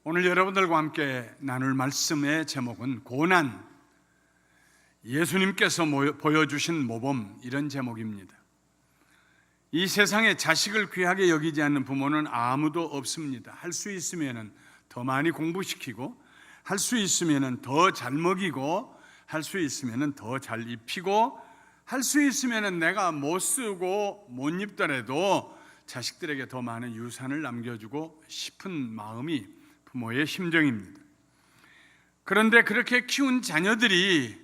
오늘 여러분들과 함께 나눌 말씀의 제목은 고난, 예수님께서 보여주신 모범, 이런 제목입니다. 이 세상에 자식을 귀하게 여기지 않는 부모는 아무도 없습니다. 할 수 있으면 더 많이 공부시키고, 할 수 있으면 더 잘 먹이고, 할 수 있으면 더 잘 입히고, 할 수 있으면 내가 못 쓰고 못 입더라도 자식들에게 더 많은 유산을 남겨주고 싶은 마음이 부모의 심정입니다. 그런데 그렇게 키운 자녀들이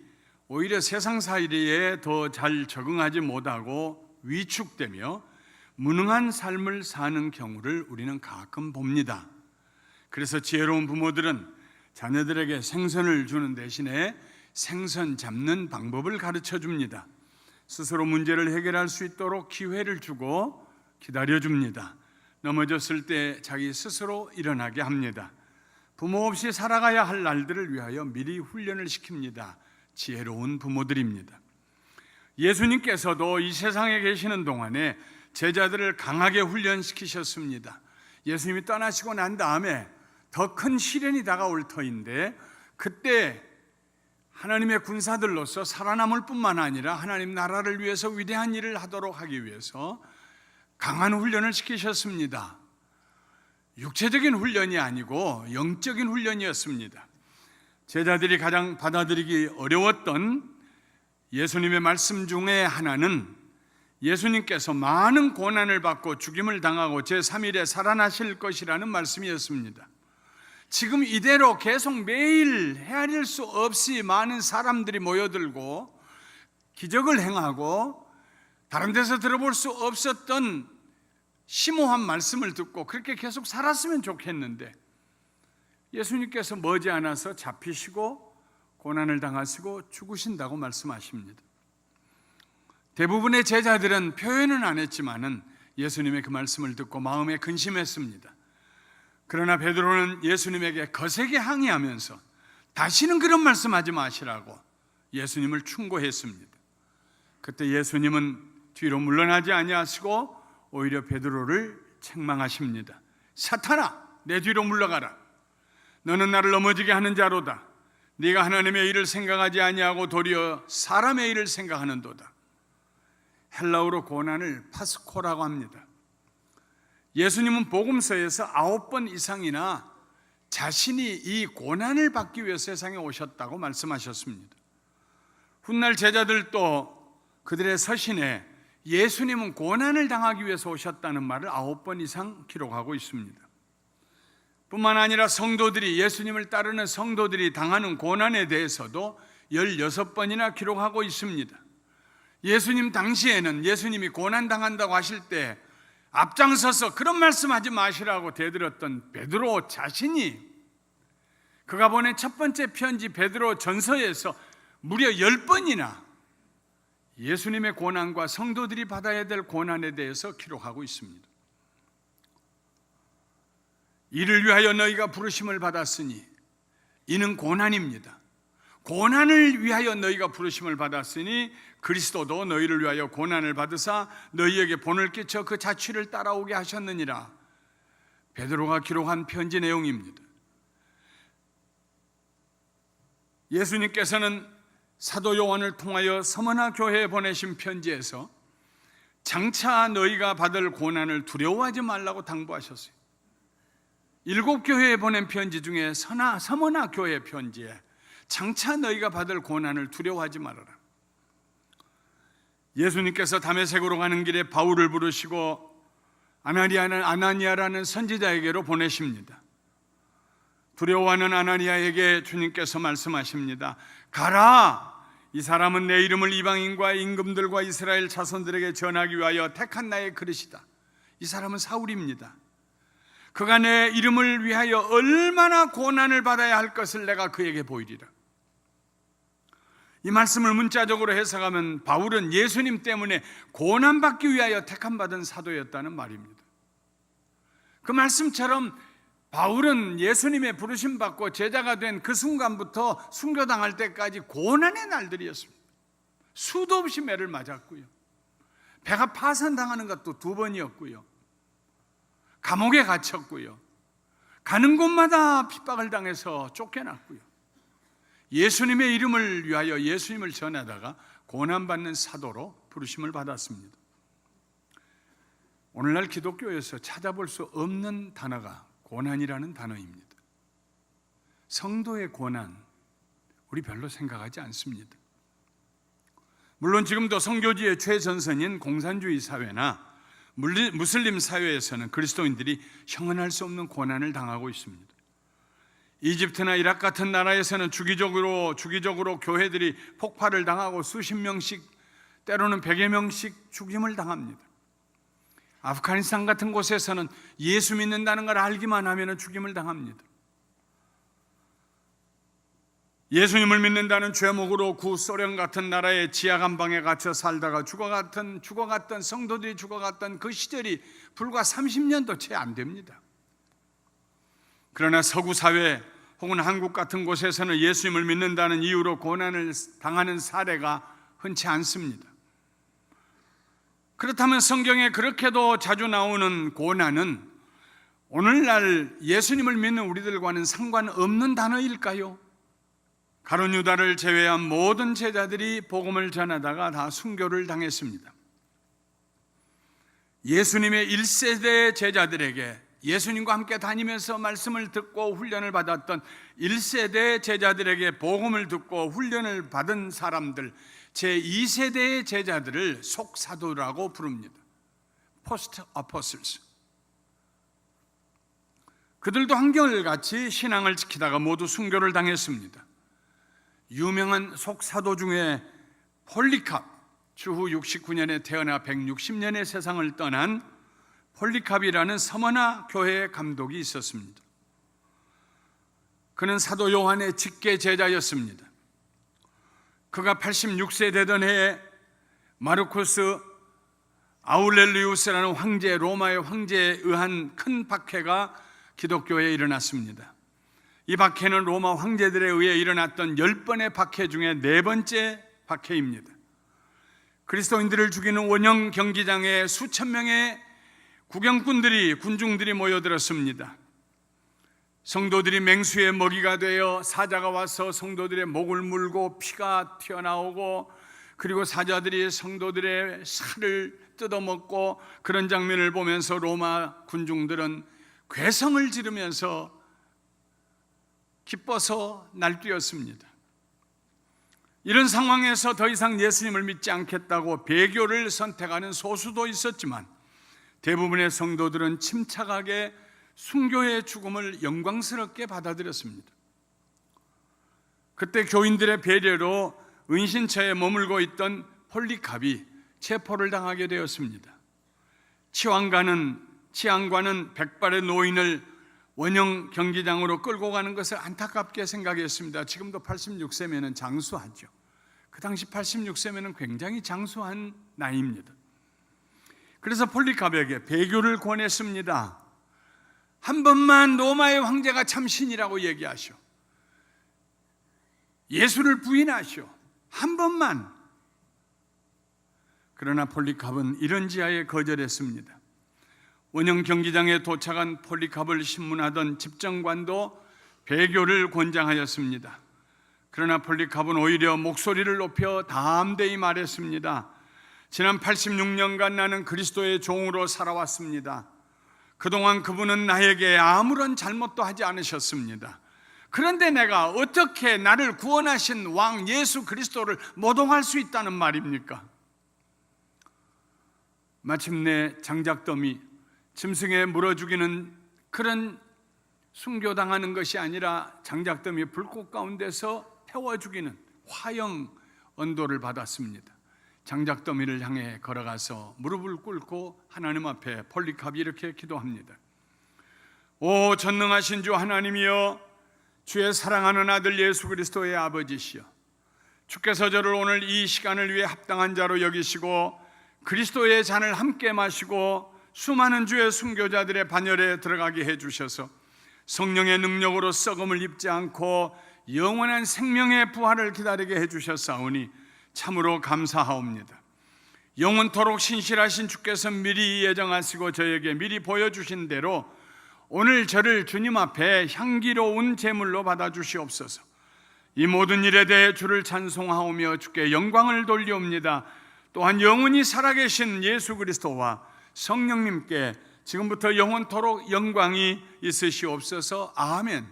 오히려 세상 사이에 더 잘 적응하지 못하고 위축되며 무능한 삶을 사는 경우를 우리는 가끔 봅니다. 그래서 지혜로운 부모들은 자녀들에게 생선을 주는 대신에 생선 잡는 방법을 가르쳐 줍니다. 스스로 문제를 해결할 수 있도록 기회를 주고 기다려 줍니다. 넘어졌을 때 자기 스스로 일어나게 합니다. 부모 없이 살아가야 할 날들을 위하여 미리 훈련을 시킵니다. 지혜로운 부모들입니다. 예수님께서도 이 세상에 계시는 동안에 제자들을 강하게 훈련시키셨습니다. 예수님이 떠나시고 난 다음에 더 큰 시련이 다가올 터인데, 그때 하나님의 군사들로서 살아남을 뿐만 아니라 하나님 나라를 위해서 위대한 일을 하도록 하기 위해서 강한 훈련을 시키셨습니다. 육체적인 훈련이 아니고 영적인 훈련이었습니다. 제자들이 가장 받아들이기 어려웠던 예수님의 말씀 중에 하나는 예수님께서 많은 고난을 받고 죽임을 당하고 제3일에 살아나실 것이라는 말씀이었습니다. 지금 이대로 계속 매일 헤아릴 수 없이 많은 사람들이 모여들고 기적을 행하고 다른 데서 들어볼 수 없었던 심오한 말씀을 듣고 그렇게 계속 살았으면 좋겠는데, 예수님께서 머지않아서 잡히시고 고난을 당하시고 죽으신다고 말씀하십니다. 대부분의 제자들은 표현은 안 했지만은 예수님의 그 말씀을 듣고 마음에 근심했습니다. 그러나 베드로는 예수님에게 거세게 항의하면서 다시는 그런 말씀하지 마시라고 예수님을 충고했습니다. 그때 예수님은 뒤로 물러나지 아니하시고 오히려 베드로를 책망하십니다. 사탄아, 내 뒤로 물러가라. 너는 나를 넘어지게 하는 자로다. 네가 하나님의 일을 생각하지 아니하고 도리어 사람의 일을 생각하는도다. 헬라어로 고난을 파스코라고 합니다. 예수님은 복음서에서 9번 이상이나 자신이 이 고난을 받기 위해 세상에 오셨다고 말씀하셨습니다. 훗날 제자들도 그들의 서신에 예수님은 고난을 당하기 위해서 오셨다는 말을 9번 이상 기록하고 있습니다. 뿐만 아니라 성도들이, 예수님을 따르는 성도들이 당하는 고난에 대해서도 16번이나 기록하고 있습니다. 예수님 당시에는 예수님이 고난 당한다고 하실 때 앞장서서 그런 말씀하지 마시라고 대들었던 베드로 자신이 그가 보낸 첫 번째 편지 베드로 전서에서 무려 10번이나 예수님의 고난과 성도들이 받아야 될 고난에 대해서 기록하고 있습니다. 이를 위하여 너희가 부르심을 받았으니 이는 고난입니다. 고난을 위하여 너희가 부르심을 받았으니 그리스도도 너희를 위하여 고난을 받으사 너희에게 본을 끼쳐 그 자취를 따라오게 하셨느니라. 베드로가 기록한 편지 내용입니다. 예수님께서는 사도 요한을 통하여 서머나 교회에 보내신 편지에서 장차 너희가 받을 고난을 두려워하지 말라고 당부하셨어요. 7교회에 보낸 편지 중에 서머나 교회 편지에 장차 너희가 받을 고난을 두려워하지 말아라. 예수님께서 다메섹으로 가는 길에 바울을 부르시고 아나니아라는 선지자에게로 보내십니다. 두려워하는 아나니아에게 주님께서 말씀하십니다. 가라! 이 사람은 내 이름을 이방인과 임금들과 이스라엘 자손들에게 전하기 위하여 택한 나의 그릇이다. 이 사람은 사울입니다. 그가 내 이름을 위하여 얼마나 고난을 받아야 할 것을 내가 그에게 보이리라. 이 말씀을 문자적으로 해석하면 바울은 예수님 때문에 고난받기 위하여 택함받은 사도였다는 말입니다. 그 말씀처럼 바울은 예수님의 부르심 받고 제자가 된 그 순간부터 순교당할 때까지 고난의 날들이었습니다. 수도 없이 매를 맞았고요. 배가 파산당하는 것도 2번이었고요. 감옥에 갇혔고요. 가는 곳마다 핍박을 당해서 쫓겨났고요. 예수님의 이름을 위하여 예수님을 전하다가 고난받는 사도로 부르심을 받았습니다. 오늘날 기독교에서 찾아볼 수 없는 단어가 고난이라는 단어입니다. 성도의 고난, 우리 별로 생각하지 않습니다. 물론 지금도 선교지의 최전선인 공산주의 사회나 무슬림 사회에서는 그리스도인들이 형언할 수 없는 고난을 당하고 있습니다. 이집트나 이라크 같은 나라에서는 주기적으로 교회들이 폭발을 당하고 수십 명씩, 때로는 100여 명씩 죽임을 당합니다. 아프가니스탄 같은 곳에서는 예수 믿는다는 걸 알기만 하면 죽임을 당합니다. 예수님을 믿는다는 죄목으로 구소련 같은 나라의 지하감방에 갇혀 살다가 죽어갔던 성도들이 죽어갔던 그 시절이 불과 30년도 채 안 됩니다. 그러나 서구 사회 혹은 한국 같은 곳에서는 예수님을 믿는다는 이유로 고난을 당하는 사례가 흔치 않습니다. 그렇다면 성경에 그렇게도 자주 나오는 고난은 오늘날 예수님을 믿는 우리들과는 상관없는 단어일까요? 가룟 유다를 제외한 모든 제자들이 복음을 전하다가 다 순교를 당했습니다. 예수님의 1세대 제자들에게, 예수님과 함께 다니면서 말씀을 듣고 훈련을 받았던 1세대 제자들에게 복음을 듣고 훈련을 받은 사람들, 제2세대의 제자들을 속사도라고 부릅니다. 포스트 어포슬스. 그들도 한결같이 신앙을 지키다가 모두 순교를 당했습니다. 유명한 속사도 중에 폴리캅, 주후 69년에 태어나 160년의 세상을 떠난 폴리캅이라는 서머나 교회의 감독이 있었습니다. 그는 사도 요한의 직계 제자였습니다. 그가 86세 되던 해에 마르쿠스 아울렐리우스라는 황제, 로마의 황제에 의한 큰 박해가 기독교에 일어났습니다. 이 박해는 로마 황제들에 의해 일어났던 10번의 박해 중에 4번째 박해입니다. 그리스도인들을 죽이는 원형 경기장에 수천 명의 군중들이 모여들었습니다. 성도들이 맹수의 먹이가 되어 사자가 와서 성도들의 목을 물고 피가 튀어나오고, 그리고 사자들이 성도들의 살을 뜯어먹고, 그런 장면을 보면서 로마 군중들은 괴성을 지르면서 기뻐서 날뛰었습니다. 이런 상황에서 더 이상 예수님을 믿지 않겠다고 배교를 선택하는 소수도 있었지만 대부분의 성도들은 침착하게 순교의 죽음을 영광스럽게 받아들였습니다. 그때 교인들의 배려로 은신처에 머물고 있던 폴리캅이 체포를 당하게 되었습니다. 치안관은 백발의 노인을 원형 경기장으로 끌고 가는 것을 안타깝게 생각했습니다. 지금도 86세면 장수하죠. 그 당시 86세면 굉장히 장수한 나이입니다. 그래서 폴리캅에게 배교를 권했습니다. 한 번만 로마의 황제가 참 신이라고 얘기하시오. 예수를 부인하시오. 한 번만. 그러나 폴리캅은 이런 지하에 거절했습니다. 원형 경기장에 도착한 폴리캅을 신문하던 집정관도 배교를 권장하였습니다. 그러나 폴리캅은 오히려 목소리를 높여 담대히 말했습니다. 지난 86년간 나는 그리스도의 종으로 살아왔습니다. 그동안 그분은 나에게 아무런 잘못도 하지 않으셨습니다. 그런데 내가 어떻게 나를 구원하신 왕 예수 그리스도를 모독할 수 있다는 말입니까? 마침내 장작더미, 짐승에 물어 죽이는 그런 순교당하는 것이 아니라 장작더미 불꽃 가운데서 태워 죽이는 화형 언도를 받았습니다. 장작더미를 향해 걸어가서 무릎을 꿇고 하나님 앞에 폴리캅이 이렇게 기도합니다. 오 전능하신 주 하나님이여, 주의 사랑하는 아들 예수 그리스도의 아버지시여, 주께서 저를 오늘 이 시간을 위해 합당한 자로 여기시고 그리스도의 잔을 함께 마시고 수많은 주의 순교자들의 반열에 들어가게 해주셔서 성령의 능력으로 썩음을 입지 않고 영원한 생명의 부활을 기다리게 해주셨사오니 참으로 감사하옵니다. 영원토록 신실하신 주께서 미리 예정하시고 저에게 미리 보여주신 대로 오늘 저를 주님 앞에 향기로운 제물로 받아주시옵소서. 이 모든 일에 대해 주를 찬송하오며 주께 영광을 돌리옵니다. 또한 영원히 살아계신 예수 그리스도와 성령님께 지금부터 영원토록 영광이 있으시옵소서. 아멘.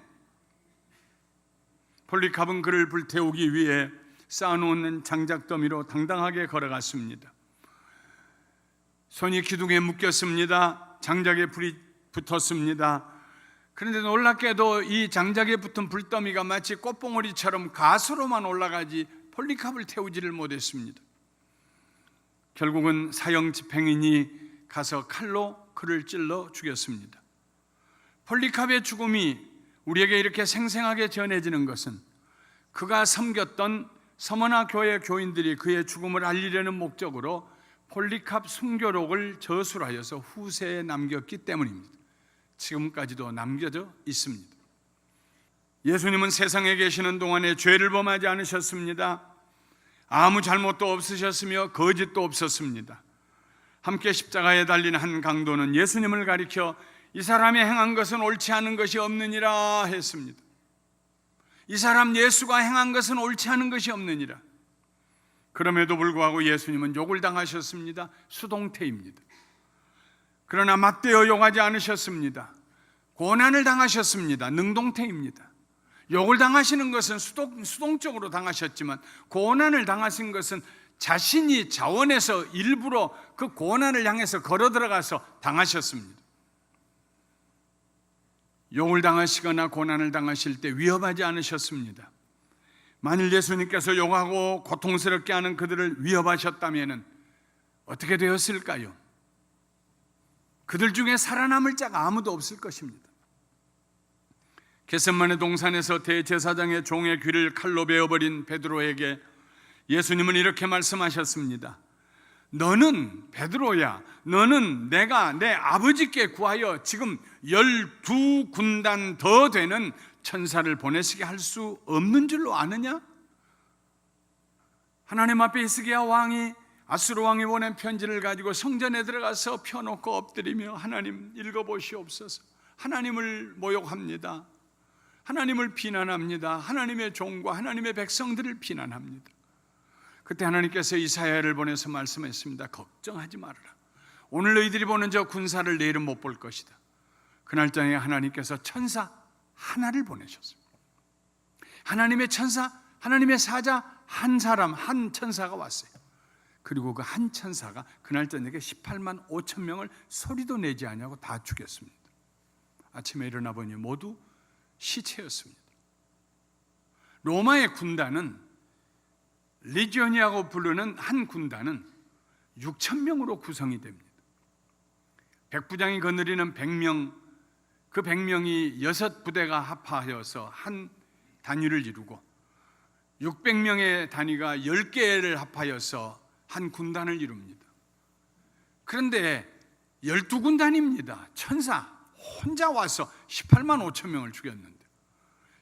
폴리캅은 그를 불태우기 위해 쌓아놓은 장작더미로 당당하게 걸어갔습니다. 손이 기둥에 묶였습니다. 장작에 불이 붙었습니다. 그런데 놀랍게도 이 장작에 붙은 불더미가 마치 꽃봉오리처럼 가스로만 올라가지 폴리캅을 태우지를 못했습니다. 결국은 사형 집행인이 가서 칼로 그를 찔러 죽였습니다. 폴리캅의 죽음이 우리에게 이렇게 생생하게 전해지는 것은 그가 섬겼던 서머나 교회 교인들이 그의 죽음을 알리려는 목적으로 폴리캅 순교록을 저술하여서 후세에 남겼기 때문입니다. 지금까지도 남겨져 있습니다. 예수님은 세상에 계시는 동안에 죄를 범하지 않으셨습니다. 아무 잘못도 없으셨으며 거짓도 없었습니다. 함께 십자가에 달린 한 강도는 예수님을 가리켜 이 사람이 행한 것은 옳지 않은 것이 없느니라 했습니다. 이 사람 예수가 행한 것은 옳지 않은 것이 없느니라. 그럼에도 불구하고 예수님은 욕을 당하셨습니다. 수동태입니다. 그러나 맞대어 욕하지 않으셨습니다. 고난을 당하셨습니다. 능동태입니다. 욕을 당하시는 것은 수동적으로 당하셨지만 고난을 당하신 것은 자신이 자원해서 일부러 그 고난을 향해서 걸어 들어가서 당하셨습니다. 욕을 당하시거나 고난을 당하실 때 위협하지 않으셨습니다. 만일 예수님께서 욕하고 고통스럽게 하는 그들을 위협하셨다면 어떻게 되었을까요? 그들 중에 살아남을 자가 아무도 없을 것입니다. 겟세마네 동산에서 대제사장의 종의 귀를 칼로 베어버린 베드로에게 예수님은 이렇게 말씀하셨습니다. 너는 베드로야, 너는 내가 내 아버지께 구하여 지금 12군단 더 되는 천사를 보내시게 할 수 없는 줄로 아느냐? 하나님 앞에 히스기야 왕이 아수르 왕이 보낸 편지를 가지고 성전에 들어가서 펴놓고 엎드리며 하나님 읽어보시옵소서. 하나님을 모욕합니다. 하나님을 비난합니다. 하나님의 종과 하나님의 백성들을 비난합니다. 그때 하나님께서 이사야를 보내서 말씀했습니다. 걱정하지 말아라. 오늘 너희들이 보는 저 군사를 내일은 못 볼 것이다. 그날장에 하나님께서 천사 하나를 보내셨습니다. 하나님의 천사, 하나님의 사자 한 사람, 한 천사가 왔어요. 그리고 그 한 천사가 그날 저녁에 18만 5천 명을 소리도 내지 않냐고 다 죽였습니다. 아침에 일어나 보니 모두 시체였습니다. 로마의 군단은 리지오니아고 부르는 한 군단은 6천 명으로 구성이 됩니다. 백부장이 거느리는 100명, 그 100명이 6부대가 합하여서 한 단위를 이루고 600명의 단위가 10개를 합하여서 한 군단을 이룹니다. 그런데 12군단입니다. 천사 혼자 와서 18만 5천 명을 죽였는데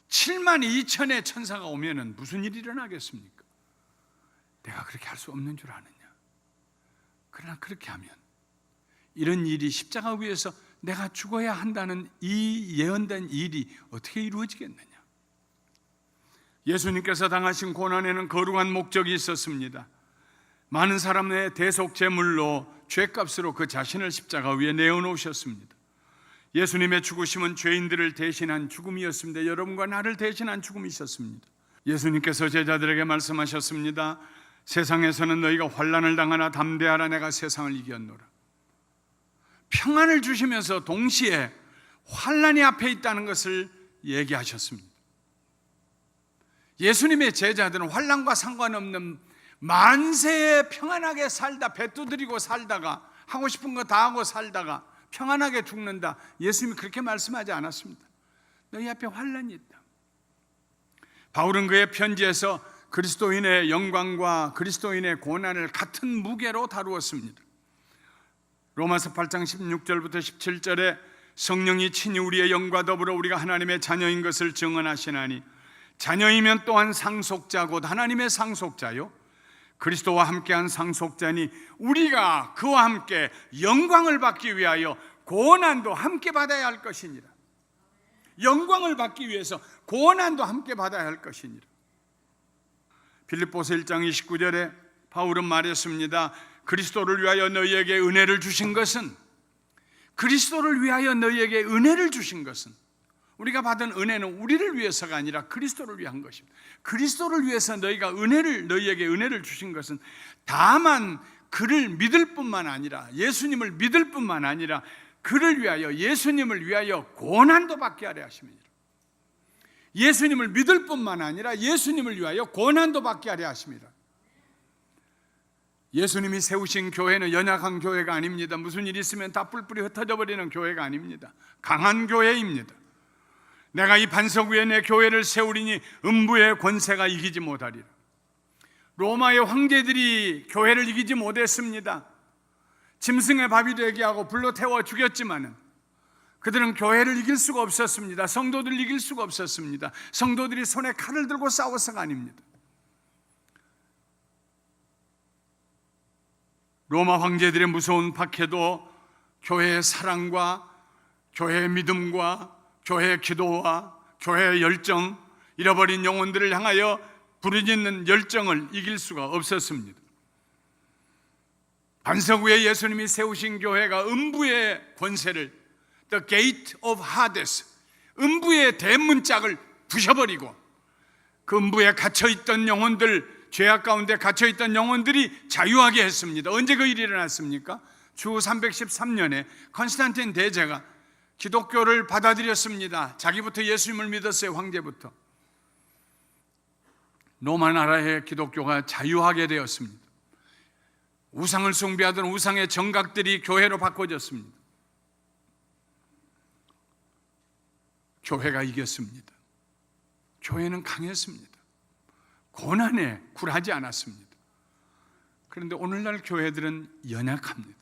7만 2천의 천사가 오면 무슨 일이 일어나겠습니까? 내가 그렇게 할 수 없는 줄 아느냐? 그러나 그렇게 하면 이런 일이 십자가 위에서 내가 죽어야 한다는 이 예언된 일이 어떻게 이루어지겠느냐? 예수님께서 당하신 고난에는 거룩한 목적이 있었습니다. 많은 사람의 대속 제물로 죄값으로 그 자신을 십자가 위에 내어놓으셨습니다. 예수님의 죽으심은 죄인들을 대신한 죽음이었습니다. 여러분과 나를 대신한 죽음이 있었습니다. 예수님께서 제자들에게 말씀하셨습니다. 세상에서는 너희가 환난을 당하나 담대하라, 내가 세상을 이겼노라. 평안을 주시면서 동시에 환난이 앞에 있다는 것을 얘기하셨습니다. 예수님의 제자들은 환난과 상관없는 만세에 평안하게 살다, 배 두드리고 살다가 하고 싶은 거 다 하고 살다가 평안하게 죽는다. 예수님이 그렇게 말씀하지 않았습니다. 너희 앞에 환난이 있다. 바울은 그의 편지에서 그리스도인의 영광과 그리스도인의 고난을 같은 무게로 다루었습니다. 로마서 8장 16절부터 17절에 성령이 친히 우리의 영과 더불어 우리가 하나님의 자녀인 것을 증언하시나니 자녀이면 또한 상속자 곧 하나님의 상속자요 그리스도와 함께한 상속자니 우리가 그와 함께 영광을 받기 위하여 고난도 함께 받아야 할 것이니라. 영광을 받기 위해서 고난도 함께 받아야 할 것이니라. 빌립보서 1장 29절에 바울은 말했습니다. 그리스도를 위하여 너희에게 은혜를 주신 것은, 그리스도를 위하여 너희에게 은혜를 주신 것은, 우리가 받은 은혜는 우리를 위해서가 아니라 그리스도를 위한 것입니다. 그리스도를 위해서 너희에게 은혜를 주신 것은 다만 그를 믿을 뿐만 아니라, 예수님을 믿을 뿐만 아니라 그를 위하여, 예수님을 위하여 고난도 받게 하려 하심이니라. 예수님을 믿을 뿐만 아니라 예수님을 위하여 고난도 받게 하려 하심이라. 예수님이 세우신 교회는 연약한 교회가 아닙니다. 무슨 일 있으면 다 뿔뿔이 흩어져 버리는 교회가 아닙니다. 강한 교회입니다. 내가 이 반석 위에 내 교회를 세우리니 음부의 권세가 이기지 못하리라. 로마의 황제들이 교회를 이기지 못했습니다. 짐승의 밥이 되게 하고 불로 태워 죽였지만은 그들은 교회를 이길 수가 없었습니다. 성도들을 이길 수가 없었습니다. 성도들이 손에 칼을 들고 싸워서가 아닙니다. 로마 황제들의 무서운 박해도 교회의 사랑과 교회의 믿음과 교회의 기도와 교회의 열정, 잃어버린 영혼들을 향하여 부르짖는 열정을 이길 수가 없었습니다. 반석 위에 예수님이 세우신 교회가 음부의 권세를, The Gate of Hades, 음부의 대문짝을 부셔버리고 그 음부에 갇혀있던 영혼들, 죄악 가운데 갇혀있던 영혼들이 자유하게 했습니다. 언제 그 일이 일어났습니까? 주 313년에 컨스탄틴 대제가 기독교를 받아들였습니다. 자기부터 예수님을 믿었어요. 황제부터. 로마 나라의 기독교가 자유하게 되었습니다. 우상을 숭배하던 우상의 정각들이 교회로 바꿔졌습니다. 교회가 이겼습니다. 교회는 강했습니다. 고난에 굴하지 않았습니다. 그런데 오늘날 교회들은 연약합니다.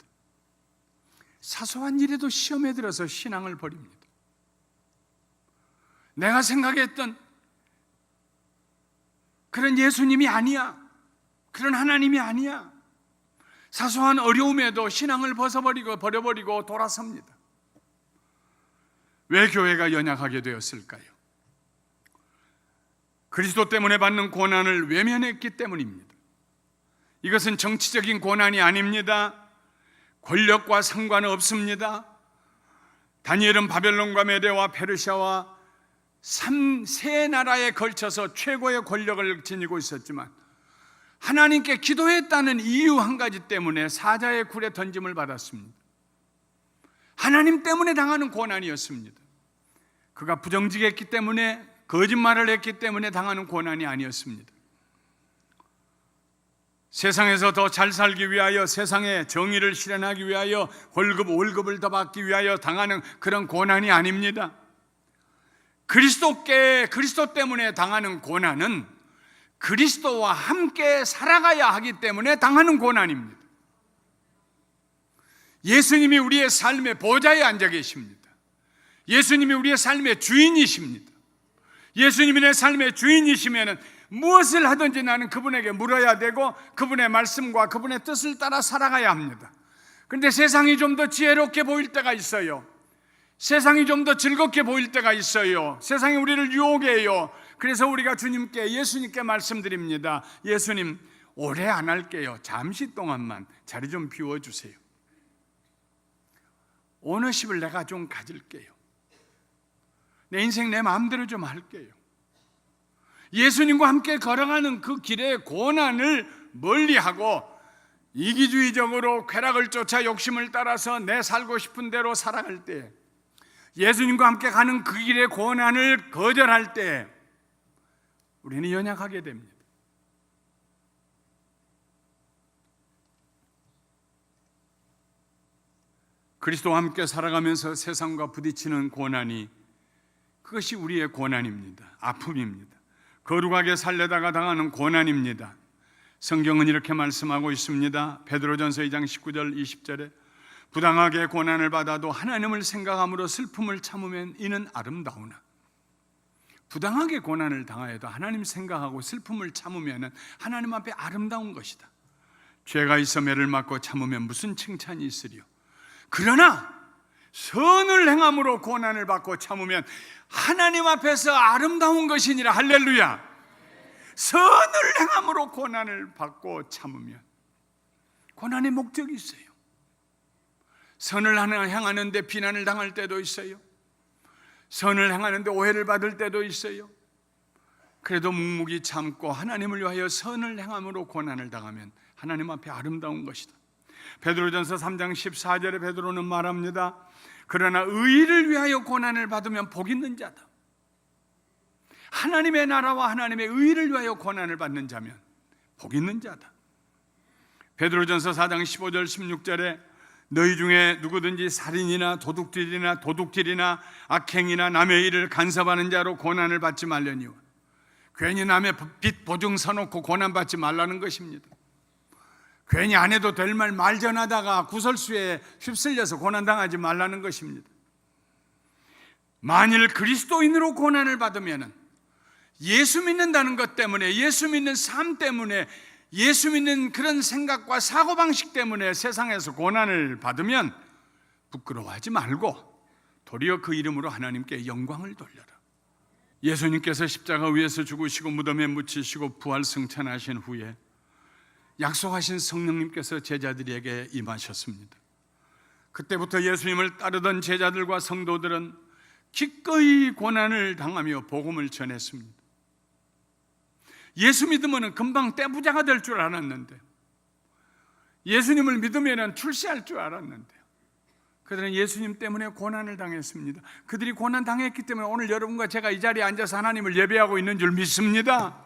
사소한 일에도 시험에 들어서 신앙을 버립니다. 내가 생각했던 그런 예수님이 아니야, 그런 하나님이 아니야. 사소한 어려움에도 신앙을 버려버리고 돌아섭니다. 왜 교회가 연약하게 되었을까요? 그리스도 때문에 받는 고난을 외면했기 때문입니다. 이것은 정치적인 고난이 아닙니다. 권력과 상관은 없습니다. 다니엘은 바벨론과 메대와 페르시아와 세 나라에 걸쳐서 최고의 권력을 지니고 있었지만 하나님께 기도했다는 이유 한 가지 때문에 사자의 굴에 던짐을 받았습니다. 하나님 때문에 당하는 고난이었습니다. 그가 부정직했기 때문에, 거짓말을 했기 때문에 당하는 고난이 아니었습니다. 세상에서 더 잘 살기 위하여, 세상의 정의를 실현하기 위하여, 월급을 더 받기 위하여 당하는 그런 고난이 아닙니다. 그리스도 때문에 당하는 고난은 그리스도와 함께 살아가야 하기 때문에 당하는 고난입니다. 예수님이 우리의 삶의 보좌에 앉아 계십니다. 예수님이 우리의 삶의 주인이십니다. 예수님이 내 삶의 주인이시면 무엇을 하든지 나는 그분에게 물어야 되고 그분의 말씀과 그분의 뜻을 따라 살아가야 합니다. 그런데 세상이 좀 더 지혜롭게 보일 때가 있어요. 세상이 좀 더 즐겁게 보일 때가 있어요. 세상이 우리를 유혹해요. 그래서 우리가 예수님께 말씀드립니다. 예수님, 오래 안 할게요. 잠시 동안만 자리 좀 비워주세요. 오너십을 내가 좀 가질게요. 내 인생 내 마음대로 좀 할게요. 예수님과 함께 걸어가는 그 길의 고난을 멀리하고 이기주의적으로 쾌락을 쫓아 욕심을 따라서 내 살고 싶은 대로 살아갈 때, 예수님과 함께 가는 그 길의 고난을 거절할 때 우리는 연약하게 됩니다. 그리스도와 함께 살아가면서 세상과 부딪히는 고난이, 그것이 우리의 고난입니다. 아픔입니다. 거룩하게 살려다가 당하는 고난입니다. 성경은 이렇게 말씀하고 있습니다. 베드로전서 2장 19절 20절에 부당하게 고난을 받아도 하나님을 생각함으로 슬픔을 참으면 이는 아름다우나 부당하게 고난을 당하여도 하나님 생각하고 슬픔을 참으면 하나님 앞에 아름다운 것이다. 죄가 있어 매를 맞고 참으면 무슨 칭찬이 있으리요. 그러나 선을 행함으로 고난을 받고 참으면 하나님 앞에서 아름다운 것이니라. 할렐루야. 선을 행함으로 고난을 받고 참으면 고난의 목적이 있어요. 선을 행하는데 비난을 당할 때도 있어요. 선을 행하는데 오해를 받을 때도 있어요. 그래도 묵묵히 참고 하나님을 위하여 선을 행함으로 고난을 당하면 하나님 앞에 아름다운 것이다. 베드로전서 3장 14절에 베드로는 말합니다. 그러나 의를 위하여 고난을 받으면 복 있는 자다. 하나님의 나라와 하나님의 의를 위하여 고난을 받는 자면 복 있는 자다. 베드로전서 4장 15절 16절에 너희 중에 누구든지 살인이나 도둑질이나 악행이나 남의 일을 간섭하는 자로 고난을 받지 말려니와. 괜히 남의 빚 보증 서놓고 고난받지 말라는 것입니다. 괜히 안 해도 될 말 전하다가 구설수에 휩쓸려서 고난당하지 말라는 것입니다. 만일 그리스도인으로 고난을 받으면 예수 믿는다는 것 때문에, 예수 믿는 삶 때문에, 예수 믿는 그런 생각과 사고방식 때문에 세상에서 고난을 받으면 부끄러워하지 말고 도리어 그 이름으로 하나님께 영광을 돌려라. 예수님께서 십자가 위에서 죽으시고 무덤에 묻히시고 부활 승천하신 후에 약속하신 성령님께서 제자들에게 임하셨습니다. 그때부터 예수님을 따르던 제자들과 성도들은 기꺼이 고난을 당하며 복음을 전했습니다. 예수 믿으면 금방 떼부자가 될 줄 알았는데, 예수님을 믿으면 출세할 줄 알았는데, 그들은 예수님 때문에 고난을 당했습니다. 그들이 고난 당했기 때문에 오늘 여러분과 제가 이 자리에 앉아서 하나님을 예배하고 있는 줄 믿습니다.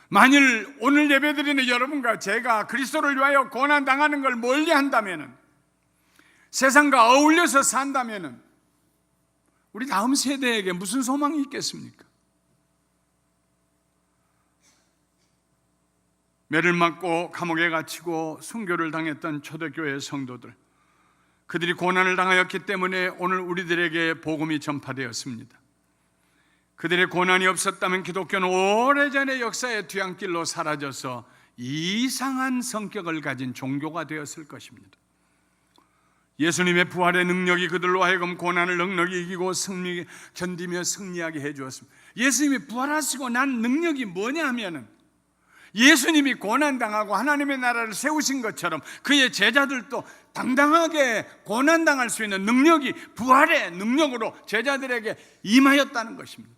만일 오늘 예배드리는 여러분과 제가 그리스도를 위하여 고난 당하는 걸 멀리 한다면, 세상과 어울려서 산다면 우리 다음 세대에게 무슨 소망이 있겠습니까? 매를 맞고 감옥에 갇히고 순교를 당했던 초대교회 성도들, 그들이 고난을 당하였기 때문에 오늘 우리들에게 복음이 전파되었습니다. 그들의 고난이 없었다면 기독교는 오래전에 역사의 뒤안길로 사라져서 이상한 성격을 가진 종교가 되었을 것입니다. 예수님의 부활의 능력이 그들로 하여금 고난을 넉넉히 이기고 견디며 승리하게 해주었습니다. 예수님이 부활하시고 난 능력이 뭐냐 하면은, 예수님이 고난당하고 하나님의 나라를 세우신 것처럼 그의 제자들도 당당하게 고난당할 수 있는 능력이 부활의 능력으로 제자들에게 임하였다는 것입니다.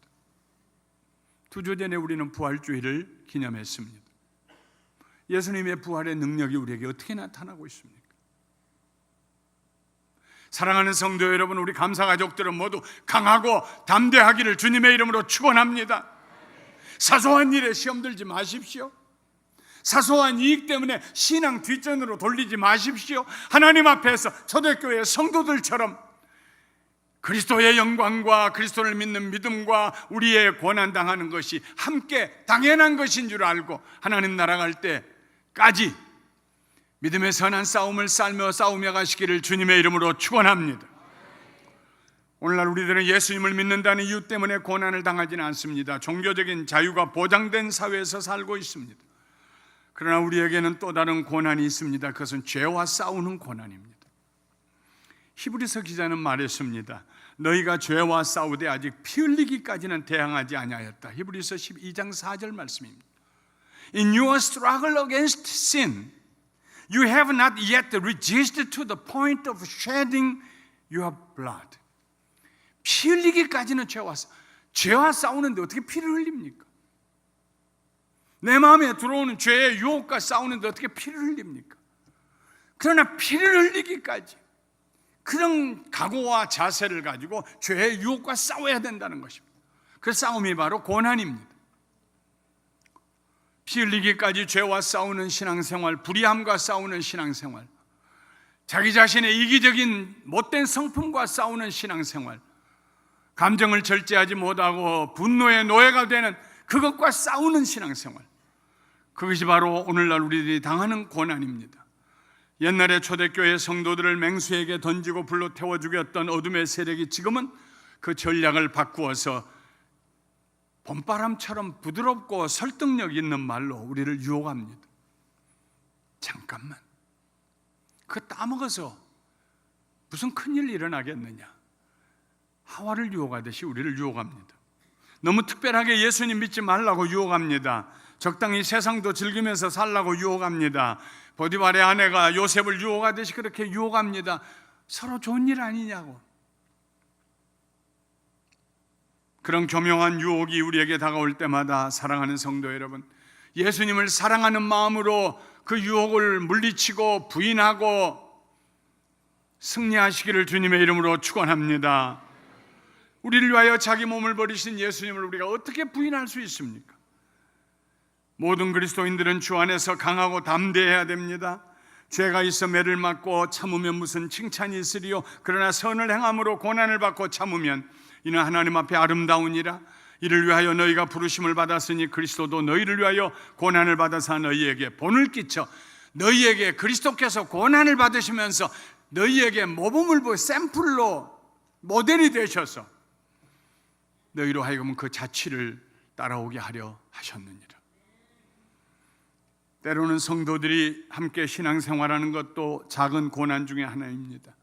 2주 전에 우리는 부활주의를 기념했습니다. 예수님의 부활의 능력이 우리에게 어떻게 나타나고 있습니까? 사랑하는 성도 여러분, 우리 감사가족들은 모두 강하고 담대하기를 주님의 이름으로 축원합니다. 사소한 일에 시험 들지 마십시오. 사소한 이익 때문에 신앙 뒷전으로 돌리지 마십시오. 하나님 앞에서 초대교회 성도들처럼 그리스도의 영광과 그리스도를 믿는 믿음과 우리의 고난당하는 것이 함께 당연한 것인 줄 알고 하나님 나라 갈 때까지 믿음의 선한 싸움을 싸우며 가시기를 주님의 이름으로 축원합니다. 오늘날 우리들은 예수님을 믿는다는 이유 때문에 고난을 당하지는 않습니다. 종교적인 자유가 보장된 사회에서 살고 있습니다. 그러나 우리에게는 또 다른 고난이 있습니다. 그것은 죄와 싸우는 고난입니다. 히브리서 기자는 말했습니다. 너희가 죄와 싸우되 아직 피 흘리기까지는 대항하지 아니하였다. 히브리서 12장 4절 말씀입니다. In your struggle against sin, you have not yet resisted to the point of shedding your blood. 피 흘리기까지는 죄와 싸우는데 어떻게 피를 흘립니까? 내 마음에 들어오는 죄의 유혹과 싸우는데 어떻게 피를 흘립니까? 그러나 피를 흘리기까지 그런 각오와 자세를 가지고 죄의 유혹과 싸워야 된다는 것입니다. 그 싸움이 바로 고난입니다. 피 흘리기까지 죄와 싸우는 신앙생활, 불의함과 싸우는 신앙생활, 자기 자신의 이기적인 못된 성품과 싸우는 신앙생활, 감정을 절제하지 못하고 분노의 노예가 되는 그것과 싸우는 신앙생활, 그것이 바로 오늘날 우리들이 당하는 고난입니다. 옛날에 초대교회 성도들을 맹수에게 던지고 불로 태워 죽였던 어둠의 세력이 지금은 그 전략을 바꾸어서 봄바람처럼 부드럽고 설득력 있는 말로 우리를 유혹합니다. 잠깐만, 그거 따먹어서 무슨 큰일 일어나겠느냐. 하와를 유혹하듯이 우리를 유혹합니다. 너무 특별하게 예수님 믿지 말라고 유혹합니다. 적당히 세상도 즐기면서 살라고 유혹합니다. 보디발의 아내가 요셉을 유혹하듯이 그렇게 유혹합니다. 서로 좋은 일 아니냐고. 그런 교묘한 유혹이 우리에게 다가올 때마다 사랑하는 성도 여러분, 예수님을 사랑하는 마음으로 그 유혹을 물리치고 부인하고 승리하시기를 주님의 이름으로 축원합니다. 우리를 위하여 자기 몸을 버리신 예수님을 우리가 어떻게 부인할 수 있습니까? 모든 그리스도인들은 주 안에서 강하고 담대해야 됩니다. 죄가 있어 매를 맞고 참으면 무슨 칭찬이 있으리요. 그러나 선을 행함으로 고난을 받고 참으면 이는 하나님 앞에 아름다우니라. 이를 위하여 너희가 부르심을 받았으니 그리스도도 너희를 위하여 고난을 받아서 너희에게 본을 끼쳐 너희에게 그리스도께서 고난을 받으시면서 너희에게 모범을 보여 샘플로 모델이 되셔서 너희로 하여금 그 자취를 따라오게 하려 하셨느니라. 때로는 성도들이 함께 신앙생활하는 것도 작은 고난 중에 하나입니다.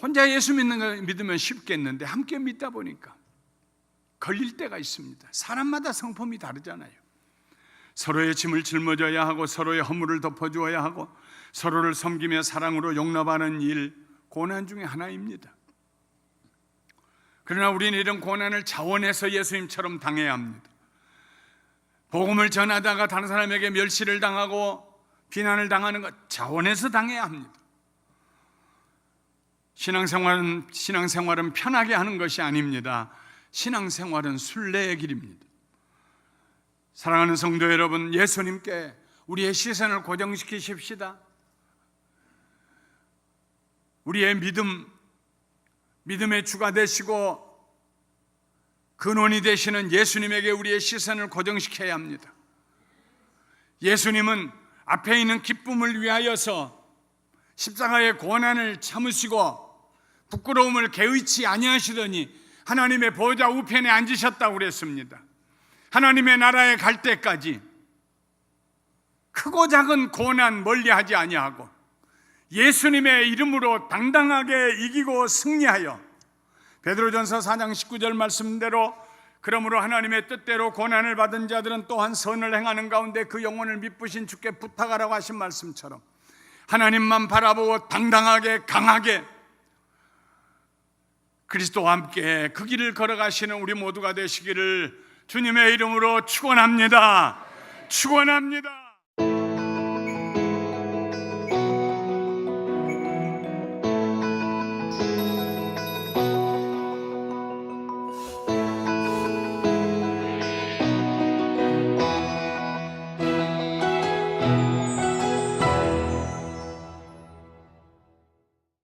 혼자 예수 믿는 거 믿으면 쉽겠는데 함께 믿다 보니까 걸릴 때가 있습니다. 사람마다 성품이 다르잖아요. 서로의 짐을 짊어져야 하고 서로의 허물을 덮어주어야 하고 서로를 섬기며 사랑으로 용납하는 일, 고난 중에 하나입니다. 그러나 우리는 이런 고난을 자원해서 예수님처럼 당해야 합니다. 복음을 전하다가 다른 사람에게 멸시를 당하고 비난을 당하는 것 자원해서 당해야 합니다. 신앙생활은 편하게 하는 것이 아닙니다. 신앙생활은 순례의 길입니다. 사랑하는 성도 여러분, 예수님께 우리의 시선을 고정시키십시다. 우리의 믿음의 주가 되시고 근원이 되시는 예수님에게 우리의 시선을 고정시켜야 합니다. 예수님은 앞에 있는 기쁨을 위하여서 십자가의 고난을 참으시고 부끄러움을 개의치 아니하시더니 하나님의 보좌 우편에 앉으셨다고 그랬습니다. 하나님의 나라에 갈 때까지 크고 작은 고난 멀리하지 아니하고 예수님의 이름으로 당당하게 이기고 승리하여 베드로전서 4장 19절 말씀대로 그러므로 하나님의 뜻대로 고난을 받은 자들은 또한 선을 행하는 가운데 그 영혼을 미쁘신 주께 부탁하라고 하신 말씀처럼 하나님만 바라보고 당당하게 강하게 그리스도와 함께 그 길을 걸어가시는 우리 모두가 되시기를 주님의 이름으로 축원합니다. 축원합니다.